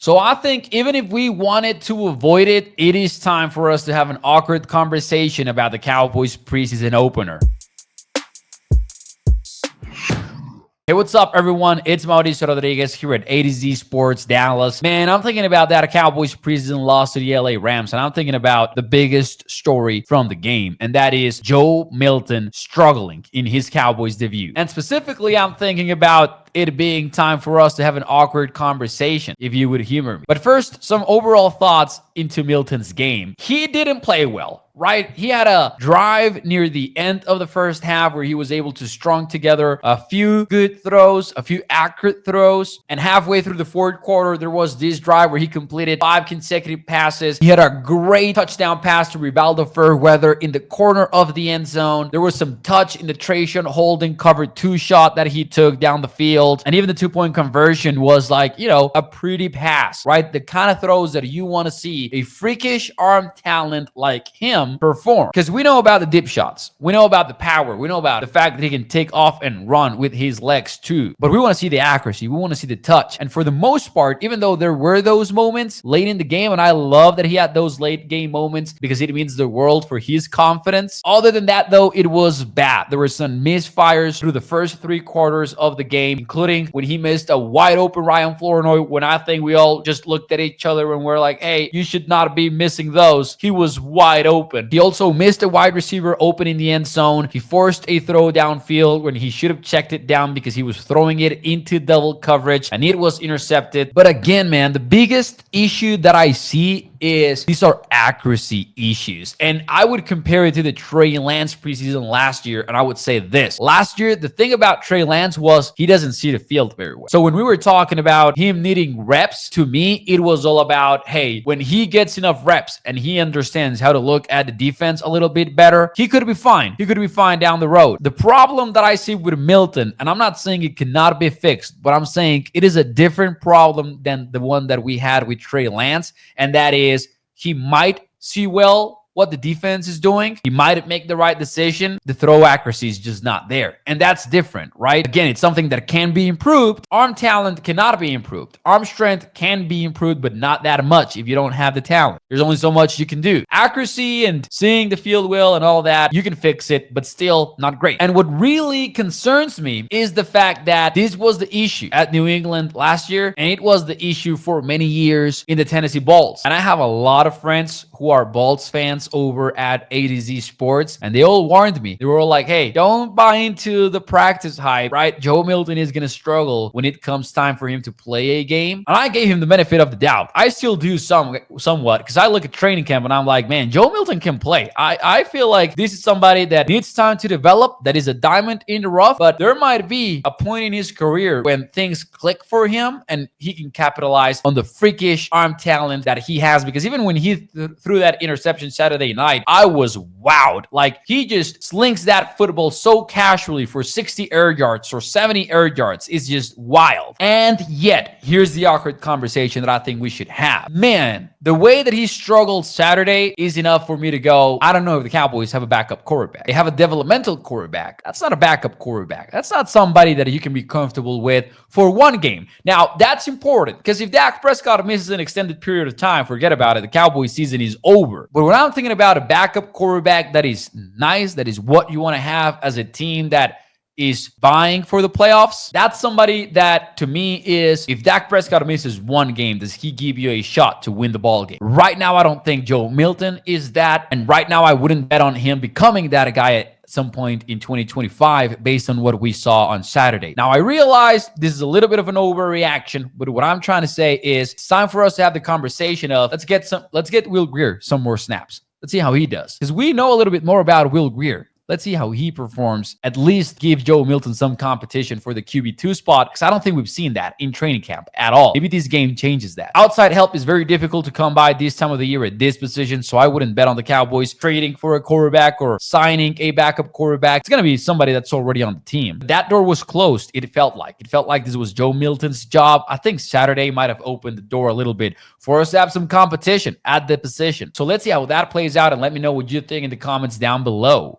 So I think even if we wanted to avoid it, it is time for us to have an awkward conversation about the Cowboys preseason opener. Hey, what's up, everyone? It's Mauricio Rodriguez here at A to Z Sports Dallas. Man, I'm thinking about that Cowboys preseason loss to the LA Rams, and I'm thinking about the biggest story from the game, and that is Joe Milton struggling in his Cowboys debut. And specifically, I'm thinking about it being time for us to have an awkward conversation, if you would humor me. But first, some overall thoughts into Milton's game. He didn't play well, right? He had a drive near the end of the first half where he was able to strung together a few good throws, a few accurate throws, and halfway through the fourth quarter, there was this drive where he completed 5 consecutive passes. He had a great touchdown pass to Rivaldo Fairweather in the corner of the end zone. There was some touch in the Trayshawn Holding cover 2 shot that he took down the field. And even the 2-point conversion was like, a pretty pass, right? The kind of throws that you want to see a freakish arm talent like him perform. Because we know about the dip shots. We know about the power. We know about the fact that he can take off and run with his legs too. But we want to see the accuracy. We want to see the touch. And for the most part, even though there were those moments late in the game, and I love that he had those late game moments because it means the world for his confidence. Other than that, though, it was bad. There were some misfires through the first 3 quarters of the game, including when he missed a wide open Ryan Flournoy, when I think we all just looked at each other and we're like, hey, you should not be missing those. He was wide open. He also missed a wide receiver open in the end zone. He forced a throw downfield when he should have checked it down because he was throwing it into double coverage and it was intercepted. But again, man, the biggest issue that I see is these are accuracy issues. And I would compare it to the Trey Lance preseason last year, and I would say this. Last year, the thing about Trey Lance was he doesn't see the field very well. So when we were talking about him needing reps, to me, it was all about, hey, when he gets enough reps and he understands how to look at the defense a little bit better, he could be fine. He could be fine down the road. The problem that I see with Milton, and I'm not saying it cannot be fixed, but I'm saying it is a different problem than the one that we had with Trey Lance, and that is he might see well what the defense is doing. He might make the right decision. The throw accuracy is just not there. And that's different, right? Again, it's something that can be improved. Arm talent cannot be improved. Arm strength can be improved, but not that much if you don't have the talent. There's only so much you can do. Accuracy and seeing the field well and all that, you can fix it, but still not great. And what really concerns me is the fact that this was the issue at New England last year, and it was the issue for many years in the Tennessee Bolts. And I have a lot of friends who are Bolts fans over at A to Z Sports, and they all warned me. They were all like, hey, don't buy into the practice hype, right? Joe Milton is going to struggle when it comes time for him to play a game. And I gave him the benefit of the doubt. I still do somewhat, because I look at training camp and I'm like, man, Joe Milton can play. I feel like this is somebody that needs time to develop, that is a diamond in the rough, but there might be a point in his career when things click for him and he can capitalize on the freakish arm talent that he has. Because even when he threw that interception Saturday night, I was wowed. Like, he just slings that football so casually for 60 air yards or 70 air yards. It's just wild. And yet, here's the awkward conversation that I think we should have. Man, the way that he struggled Saturday is enough for me to go, I don't know if the Cowboys have a backup quarterback. They have a developmental quarterback. That's not a backup quarterback. That's not somebody that you can be comfortable with for one game. Now, that's important, because if Dak Prescott misses an extended period of time, forget about it. The Cowboys season is over. But when I'm thinking about a backup quarterback that is nice, that is what you want to have as a team that is vying for the playoffs, that's somebody that, to me, is, if Dak Prescott misses one game, does he give you a shot to win the ball game? Right now, I don't think Joe Milton is that, and right now, I wouldn't bet on him becoming that guy at some point in 2025 based on what we saw on Saturday. Now, I realize this is a little bit of an overreaction, but what I'm trying to say is it's time for us to have the conversation of let's get Will Grier some more snaps. Let's see how he does, because we know a little bit more about Will Grier. Let's see how he performs. At least give Joe Milton some competition for the QB2 spot, because I don't think we've seen that in training camp at all. Maybe this game changes that. Outside help is very difficult to come by this time of the year at this position, so I wouldn't bet on the Cowboys trading for a quarterback or signing a backup quarterback. It's going to be somebody that's already on the team. That door was closed, it felt like. It felt like this was Joe Milton's job. I think Saturday might have opened the door a little bit for us to have some competition at the position. So let's see how that plays out, and let me know what you think in the comments down below.